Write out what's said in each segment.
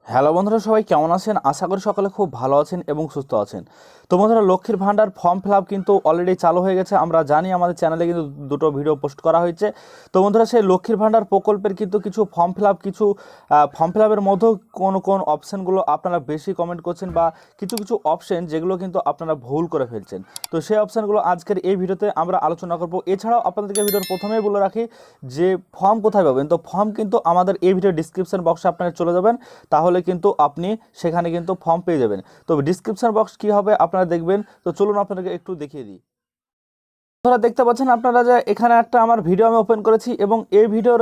Hello বন্ধুরা, সবাই কেমন আছেন? আশা করি সকলে খুব ভালো আছেন এবং সুস্থ আছেন। তো বন্ধুরা, লক্ষ্মীর ভাণ্ডার ফর্ম ফিল আপ কিন্তু অলরেডি চালু হয়ে গেছে। আমরা জানি আমাদের চ্যানেলে কিন্তু দুটো ভিডিও পোস্ট করা হয়েছে। তো বন্ধুরা, সেই লক্ষ্মীর ভাণ্ডার প্রকল্পের কিন্তু কিছু ফর্ম ফিল আপের মধ্যেও কোন অপশানগুলো আপনারা বেশি কমেন্ট করছেন বা কিছু কিছু অপশান যেগুলো কিন্তু আপনারা ভুল করে ফেলছেন। তো সেই অপশানগুলো আজকের এই ভিডিওতে আমরা আলোচনা করব। এছাড়াও আপনাদেরকে ভিডিওর প্রথমেই বলে রাখি যে ফর্ম কোথায় পাবেন। তো ফর্ম কিন্তু আমাদের এই ভিডিওর ডিসক্রিপশন বক্সে আপনারা চলে যাবেন, তাহলে কিন্তু আপনি সেখানে কিন্তু ফর্ম পেয়ে যাবেন। তো ডিসক্রিপশন বক্স কি হবে আপনারা দেখবেন। তো চলুন আপনাদেরকে একটু দেখিয়ে দিই। আপনারা দেখতে পাচ্ছেন আপনারা যে এখানে একটা আমার ভিডিও আমি ওপেন করেছি এবং এই ভিডিওর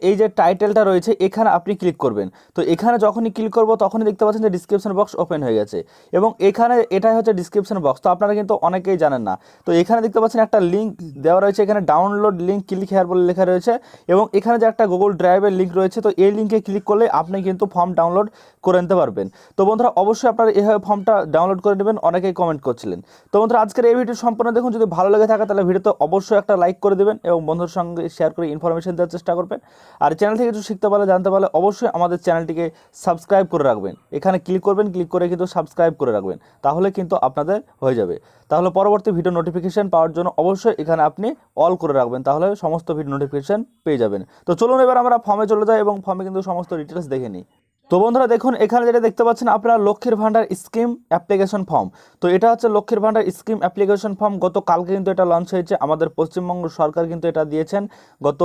এই যে টাইটেলটা রয়েছে এখানে আপনি ক্লিক করবেন। তো এখানে যখনই ক্লিক করব তখনই দেখতে পাচ্ছেন যে ডিসক্রিপশন বক্স ওপেন হয়ে গেছে এবং এখানে এটাই হচ্ছে ডিসক্রিপশন বক্স। তো আপনারা কিন্তু অনেকেই জানেন না। তো এখানে দেখতে পাচ্ছেন একটা লিঙ্ক দেওয়া রয়েছে, এখানে ডাউনলোড লিঙ্ক ক্লিক হেয়ার বলে লেখা রয়েছে এবং এখানে যে একটা গুগল ড্রাইভের লিঙ্ক রয়েছে, তো এই লিঙ্কে ক্লিক করলে আপনি কিন্তু ফর্ম ডাউনলোড করে নিতে পারবেন। তো বন্ধুরা, অবশ্যই আপনারা এইভাবে ফর্মটা ডাউনলোড করে নেবেন, অনেকেই কমেন্ট করছিলেন। তো বন্ধুরা, আজকের এই ভিডিও সম্পূর্ণ দেখুন। যদি ভালো লেগে থাকে তাহলে ভিডিওতে অবশ্যই একটা লাইক করে দেবেন এবং বন্ধুদের সঙ্গে শেয়ার করে ইনফরমেশন দেওয়ার চেষ্টা করবেন। আর চ্যানেল থেকে কিছু শিখতে পারলে জানতে পারলে অবশ্যই আমাদের চ্যানেলটিকে সাবস্ক্রাইব করে রাখবেন। এখানে ক্লিক করবেন, ক্লিক করে কিন্তু সাবস্ক্রাইব করে রাখবেন, তাহলে কিন্তু আপনাদের হয়ে যাবে। তাহলে পরবর্তী ভিডিও নোটিফিকেশন পাওয়ার জন্য অবশ্যই এখানে আপনি অল করে রাখবেন, তাহলে সমস্ত ভিডিও নোটিফিকেশন পেয়ে যাবেন। তো চলুন এবার আমরা ফর্মে চলে যাই এবং ফর্মে কিন্তু সমস্ত ডিটেলস দেখে নিই। তো বন্ধুরা দেখুন, এখানে যেটা দেখতে পাচ্ছেন আপনারা লক্ষ্মীর ভাণ্ডার স্কিম অ্যাপ্লিকেশন ফর্ম। তো এটা হচ্ছে লক্ষ্মীর ভাণ্ডার স্কিম অ্যাপ্লিকেশন ফর্ম। গতকালকে কিন্তু এটা লঞ্চ হয়েছে, আমাদের পশ্চিমবঙ্গ সরকার কিন্তু এটা দিয়েছেন। গত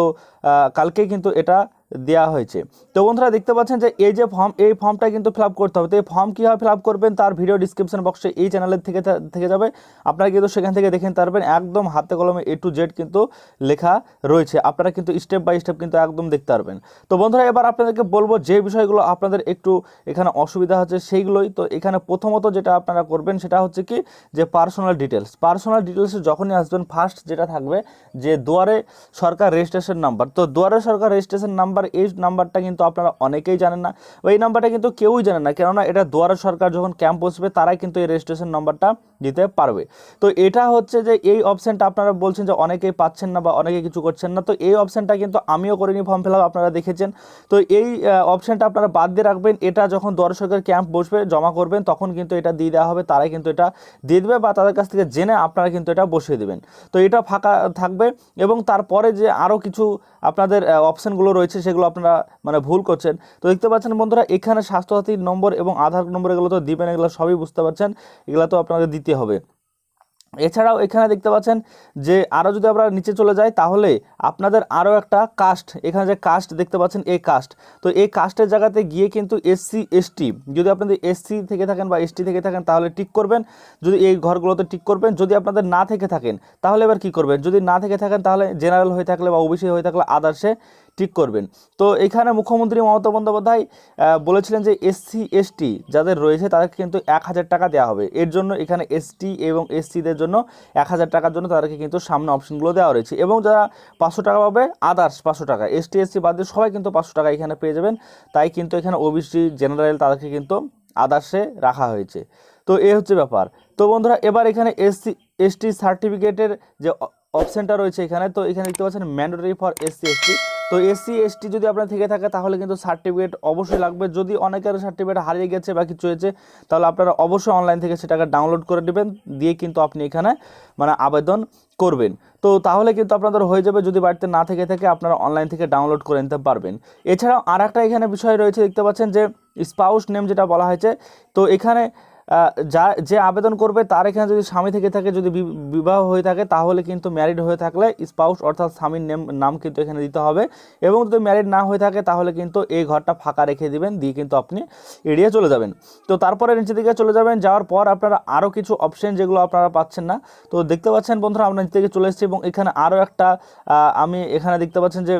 কালকে কিন্তু এটা দেওয়া হয়েছে। তো বন্ধুরা দেখতে পাচ্ছেন যে এই যে ফর্ম, এই ফর্মটা কিন্তু ফিল আপ করতে হবে। তো এই ফর্ম কীভাবে ফিল আপ করবেন তার ভিডিও ডিসক্রিপশন বক্সে এই চ্যানেলের থেকে যাবে, আপনারা কিন্তু সেখান থেকে দেখে নিতে পারবেন। একদম হাতে কলমে A to Z কিন্তু লেখা রয়েছে, আপনারা কিন্তু স্টেপ বাই স্টেপ কিন্তু একদম দেখতে পারবেন। তো বন্ধুরা, এবার আপনাদেরকে বলবো যে বিষয়গুলো আপনাদের একটু এখানে অসুবিধা হচ্ছে সেইগুলোই। তো এখানে প্রথমত যেটা আপনারা করবেন সেটা হচ্ছে কি, যে পার্সোনাল ডিটেলসে যখনই আসবেন ফার্স্ট যেটা থাকবে যে দুয়ারে সরকার রেজিস্ট্রেশন নাম্বার। তো দুয়ারে সরকার রেজিস্ট্রেশন নাম্বার, এই নাম্বারটা কিন্তু আপনারা অনেকেই জানেন না, বা এই নাম্বারটা কিন্তু কেউই জানেন না, কেননা এটা দুয়ারে সরকার যখন ক্যাম্প বসবে তারাই কিন্তু এই রেজিস্ট্রেশন নাম্বারটা দিতে পারবে। তো এটা হচ্ছে যে এই অপশানটা আপনারা বলছেন যে অনেকেই পাচ্ছেন না বা অনেকে কিছু করছেন না। তো এই অপশানটা কিন্তু আমিও করিনি ফর্ম ফিল আপ, আপনারা দেখেছেন। তো এই অপশানটা আপনারা বাদ দিয়ে রাখবেন। এটা যখন দুয়ারে সরকার ক্যাম্প বসবে জমা করবেন তখন কিন্তু এটা দিয়ে দেওয়া হবে, তারাই কিন্তু এটা দিয়ে দেবে বা তাদের কাছ থেকে জেনে আপনারা কিন্তু এটা বসিয়ে দেবেন। তো এটা ফাঁকা থাকবে এবং তারপরে যে আরও কিছু আপনাদের অপশানগুলো রয়েছে সেগুলো আপনারা মানে ভুল করছেন। তো দেখতে পাচ্ছেন বন্ধুরা, এখানে স্বাস্থ্যসাথীর নম্বর এবং আধার নম্বর এগুলো তো দিবেন, এগুলো সবই বুঝতে পারছেন, এগুলো তো আপনাদের দিতে হবে। এছাড়াও এখানে দেখতে পাচ্ছেন যে আরও যদি আমরা নিচে চলে যাই তাহলে আপনাদের আরও একটা কাস্ট, এখানে যে কাস্ট দেখতে পাচ্ছেন এই কাস্ট। তো এই কাস্টের জায়গাতে গিয়ে কিন্তু SC ST, যদি আপনাদের SC থেকে থাকেন বা ST থেকে থাকেন তাহলে টিক করবেন, যদি এই ঘরগুলোতে টিক করবেন। যদি আপনাদের না থেকে থাকেন তাহলে এবার কী করবেন, যদি না থেকে থাকেন তাহলে জেনারেল হয়ে থাকলে বা OBC হয়ে থাকলে আদার্সে ঠিক করবেন। তো এখানে মুখ্যমন্ত্রী মমতা বন্দ্যোপাধ্যায় বলেছিলেন যে SC ST যাদের রয়েছে তাদেরকে কিন্তু 1000 টাকা দেওয়া হবে। এর জন্য এখানে ST এবং SCদের জন্য 1000 টাকার জন্য তাদেরকে কিন্তু সামনে অপশনগুলো দেওয়া রয়েছে। এবং যারা 500 টাকা পাবে আদার্স 500 টাকা, ST SC বাদ দিয়ে সবাই কিন্তু 500 টাকা এখানে পেয়ে যাবেন। তাই কিন্তু এখানে OBC জেনারেল তাদেরকে কিন্তু আদার্সে রাখা হয়েছে। তো এই হচ্ছে ব্যাপার। তো বন্ধুরা, এবার এখানে SC ST সার্টিফিকেটের যে অপশানটা রয়েছে এখানে, তো এখানে দেখতে পাচ্ছেন ম্যান্ডেটরি ফর SC ST। তো SC ST যদি আপনার থেকে থাকে তাহলে কিন্তু সার্টিফিকেট অবশ্যই লাগবে। যদি অনেকের সার্টিফিকেট হারিয়ে গেছে বা কিছু হয়েছে তাহলে আপনারা অবশ্যই অনলাইন থেকে সেটাকে ডাউনলোড করে নেবেন, দিয়ে কিন্তু আপনি এখানে মানে আবেদন করবেন। তো তাহলে কিন্তু আপনাদের হয়ে যাবে। যদি বাড়িতে না থেকে থাকে আপনারা অনলাইন থেকে ডাউনলোড করে নিতে পারবেন। এছাড়াও আর একটা এখানে বিষয় রয়েছে, দেখতে পাচ্ছেন যে স্পাউস নেম যেটা বলা হয়েছে। তো এখানে যে আবেদন করবে তার এখানে যদি স্বামী থেকে থাকে, যদি বিবাহ হয়ে থাকে তাহলে কিন্তু ম্যারিড হয়ে থাকলে স্পাউস অর্থাৎ স্বামীর নাম কিন্তু এখানে দিতে হবে। এবং যদি ম্যারিড না হয়ে থাকে তাহলে কিন্তু এই ঘরটা ফাঁকা রেখে দিবেন, দিয়ে কিন্তু আপনি এড়িয়ে চলে যাবেন। তো তারপরে নিচে দিকে চলে যাবেন, যাওয়ার পর আপনারা আরও কিছু অপশন যেগুলো আপনারা পাচ্ছেন না। তো দেখতে পাচ্ছেন বন্ধুরা, আমরা নিচে দিকে চলে এসেছি এবং এখানে আরও একটা আমি এখানে দেখতে পাচ্ছেন যে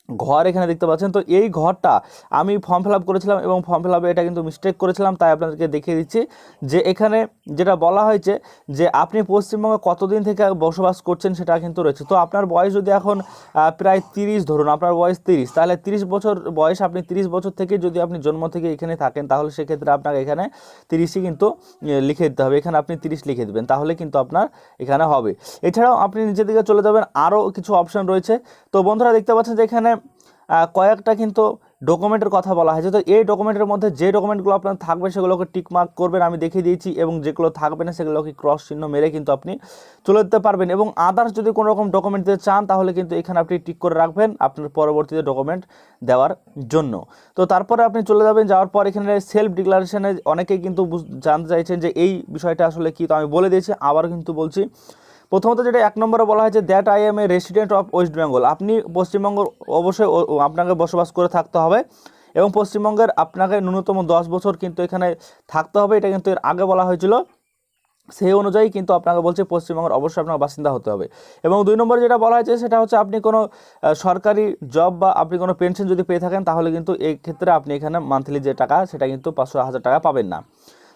ঘর এখানে দেখতে পাচ্ছেন। তো এই ঘরটা আমি ফর্ম ফিল আপ করেছিলাম এবং ফর্ম ফিল আপে এটা কিন্তু মিস্টেক করেছিলাম, তাই আপনাদেরকে দেখিয়ে দিচ্ছি যে এখানে যেটা বলা হয়েছে যে আপনি পশ্চিমবঙ্গে কতদিন থেকে বসবাস করছেন সেটা কিন্তু রয়েছে। তো আপনার বয়স যদি এখন প্রায় 30, ধরুন আপনার বয়স 30, তাহলে 30 বছর বয়স, আপনি 30 বছর থেকে যদি আপনি জন্ম থেকে এখানে থাকেন তাহলে সেক্ষেত্রে আপনাকে এখানে 30ই কিন্তু লিখে দিতে হবে। এখানে আপনি 30 লিখে দেবেন, তাহলে কিন্তু আপনার এখানে হবে। এছাড়াও আপনি নিচের দিকে চলে যাবেন, আরও কিছু অপশন রয়েছে। তো বন্ধুরা দেখতে পাচ্ছেন যে এখানে কয়েকটা কিন্তু ডকুমেন্টের কথা বলা হয়েছে। তো এই ডকুমেন্টের মধ্যে যে ডকুমেন্টগুলো আপনার থাকবে সেগুলোকে টিক মার্ক করবেন, আমি দেখিয়ে দিয়েছি, এবং যেগুলো থাকবে না সেগুলোকে ক্রস চিহ্ন মেরে কিন্তু আপনি চলে যেতে পারবেন। এবং আদার্স যদি কোনো রকম ডকুমেন্ট দিতে চান তাহলে কিন্তু এখানে আপনি টিক করে রাখবেন আপনার পরবর্তীতে ডকুমেন্ট দেওয়ার জন্য। তো তারপরে আপনি চলে যাবেন, যাওয়ার পর এখানে সেলফ ডিক্লারেশনে অনেকেই কিন্তু জানতে চাইছেন যে এই বিষয়টা আসলে কি। তো আমি বলে দিয়েছি, আবার কিন্তু বলছি। প্রথমত যেটা 1 নম্বরে বলা হয়েছে that I M A resident of West Bengal. আপনি পশ্চিমবঙ্গ অবশ্যই আপনাকে বসবাস করে থাকতে হবে, এবং পশ্চিমবঙ্গের আপনাকে ন্যূনতম 10 বছর কিন্তু এখানে থাকতে হবে। এটা কিন্তু এর আগে বলা হয়েছিল, সেই অনুযায়ী কিন্তু আপনাকে বলছে পশ্চিমবঙ্গের অবশ্যই আপনার বাসিন্দা হতে হবে। এবং 2 নম্বরে যেটা বলা হয়েছে সেটা হচ্ছে আপনি কোনো সরকারি জব বা আপনি কোনো পেনশন যদি পেয়ে থাকেন তাহলে কিন্তু এই ক্ষেত্রে আপনি এখানে মান্থলি যে টাকা সেটা কিন্তু 500-1000 টাকা পাবেন না।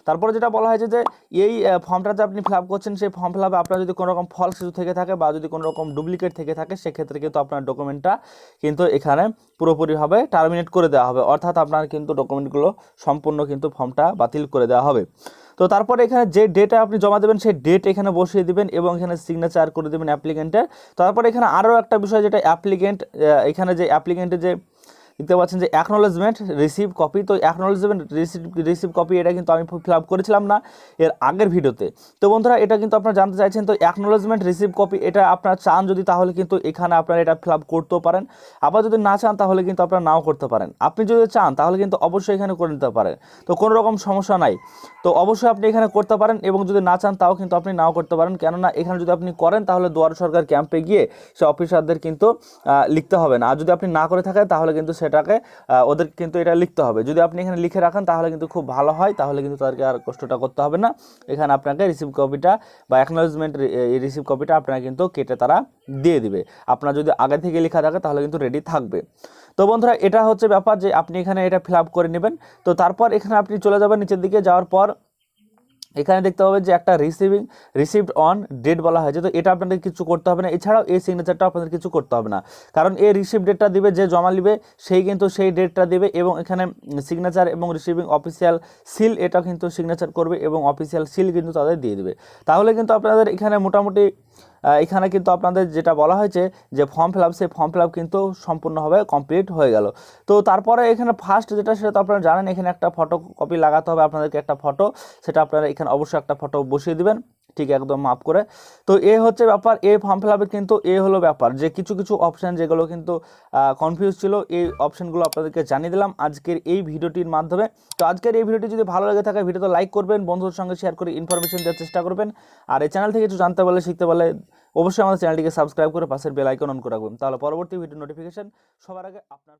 তারপরে যেটা বলা হয়েছে যে এই ফর্মটা যে আপনি ফিল আপ করছেন সেই ফর্ম ফিল আপে আপনার যদি কোনো রকম ফলস কিছু থেকে থাকে বা যদি কোনো রকম ডুপ্লিকেট থেকে থাকে সেক্ষেত্রে কিন্তু আপনার ডকুমেন্টটা কিন্তু এখানে পুরোপুরিভাবে টার্মিনেট করে দেওয়া হবে, অর্থাৎ আপনার কিন্তু ডকুমেন্টগুলো সম্পূর্ণ কিন্তু ফর্মটা বাতিল করে দেওয়া হবে। তো তারপরে এখানে যে ডেটে আপনি জমা দেবেন সেই ডেট এখানে বসিয়ে দিবেন এবং এখানে সিগনেচার করে দেবেন অ্যাপ্লিকেন্টের। তারপরে এখানে আরও একটা বিষয় যেটা অ্যাপ্লিকেন্ট, এখানে যে অ্যাপ্লিকেন্টের যে দেখতে পাচ্ছেন যে অ্যাকনোলেজমেন্ট রিসিভ কপি, তো অ্যাকনোলেজমেন্ট রিসিভ কপি এটা কিন্তু আমি ফিল আপ করেছিলাম না এর আগের ভিডিওতে। তো বন্ধুরা এটা কিন্তু আপনারা জানতে চাইছেন, তো অ্যাকনোলেজমেন্ট রিসিভ কপি এটা আপনারা চান যদি তাহলে কিন্তু এখানে আপনারা এটা ফিল আপ করতেও পারেন, আবার যদি না চান তাহলে কিন্তু আপনারা নাও করতে পারেন। আপনি যদি চান তাহলে কিন্তু অবশ্যই এখানে করে নিতে পারেন, তো কোনো রকম সমস্যা নাই। তো অবশ্যই আপনি এখানে করতে পারেন, এবং যদি না চান তাও কিন্তু আপনি নাও করতে পারেন, কেননা এখানে যদি আপনি করেন তাহলে দুয়ারে সরকার ক্যাম্পে গিয়ে সে অফিসারদের কিন্তু লিখতে হবে না, আর যদি আপনি না করে থাকেন তাহলে কিন্তু সেটাকে ওদের কিন্তু এটা লিখতে হবে। যদি আপনি এখানে লিখে রাখেন তাহলে কিন্তু খুব ভালো হয়, তাহলে কিন্তু তাদেরকে আর কষ্টটা করতে হবে না। এখানে আপনাকে রিসিভ কপিটা বা অ্যাকনোলেজমেন্ট রিসিভ কপিটা আপনারা কিন্তু কেটে তারা দিয়ে দিবে। আপনার যদি আগে থেকে লেখা থাকে তাহলে কিন্তু রেডি থাকবে। তো বন্ধুরা এটা হচ্ছে ব্যাপার যে আপনি এখানে এটা ফিল আপ করে নেবেন। তো তারপর এখানে আপনি চলে যাবেন নিচের দিকে, যাওয়ার পর এখানে দেখতে পাবেন যে একটা রিসিভড অন ডেট বলা হয়েছে, তো এটা আপনাদের কিছু করতে হবে না। এছাড়াও এই সিগনেচারটা আপনাদের কিছু করতে হবে না, কারণ এই রিসিভ ডেটটা দিবে যে জমা নিবে সেই কিন্তু সেই ডেটটা দিবে, এবং এখানে সিগনেচার এবং রিসিভিং অফিসিয়াল সিল এটা কিন্তু সিগনেচার করবে এবং অফিসিয়াল সিল কিন্তু তাদের দিয়ে দিবে। তাহলে কিন্তু আপনাদের এখানে মোটামুটি এখানে কিন্তু আপনাদের যেটা বলা হয়েছে যে ফর্ম ফিল আপ, সেই ফর্ম ফিল আপ কিন্তু সম্পূর্ণভাবে কমপ্লিট হয়ে গেল। তো তারপরে এখানে ফার্স্ট যেটা সেটা তো আপনারা জানেন, এখানে একটা ফটো কপি লাগাতে হবে আপনাদেরকে, একটা ফটো, সেটা আপনারা এখানে অবশ্যই একটা ফটো বসিয়ে দিবেন ঠিক একদম মাপ করে। তো এ হচ্ছে ব্যাপার, এই ফর্ম ফিল আপের কিন্তু এ হলো ব্যাপার যে কিছু কিছু অপশান যেগুলো কিন্তু কনফিউজ ছিল, এই অপশানগুলো আপনাদেরকে জানিয়ে দিলাম আজকের এই ভিডিওটির মাধ্যমে। তো আজকের এই ভিডিওটি যদি ভালো লেগে থাকে ভিডিওতে লাইক করবেন, বন্ধুদের সঙ্গে শেয়ার করে ইনফরমেশন দেওয়ার চেষ্টা করবেন, আর এই চ্যানেল থেকে কিছু জানতে পারলে শিখতে পারলে অবশ্যই আমাদের চ্যানেলটিকে সাবস্ক্রাইব করে পাশের বেল আইকন অন করে রাখবেন, তাহলে পরবর্তী ভিডিও নোটিফিকেশন সবার আগে আপনার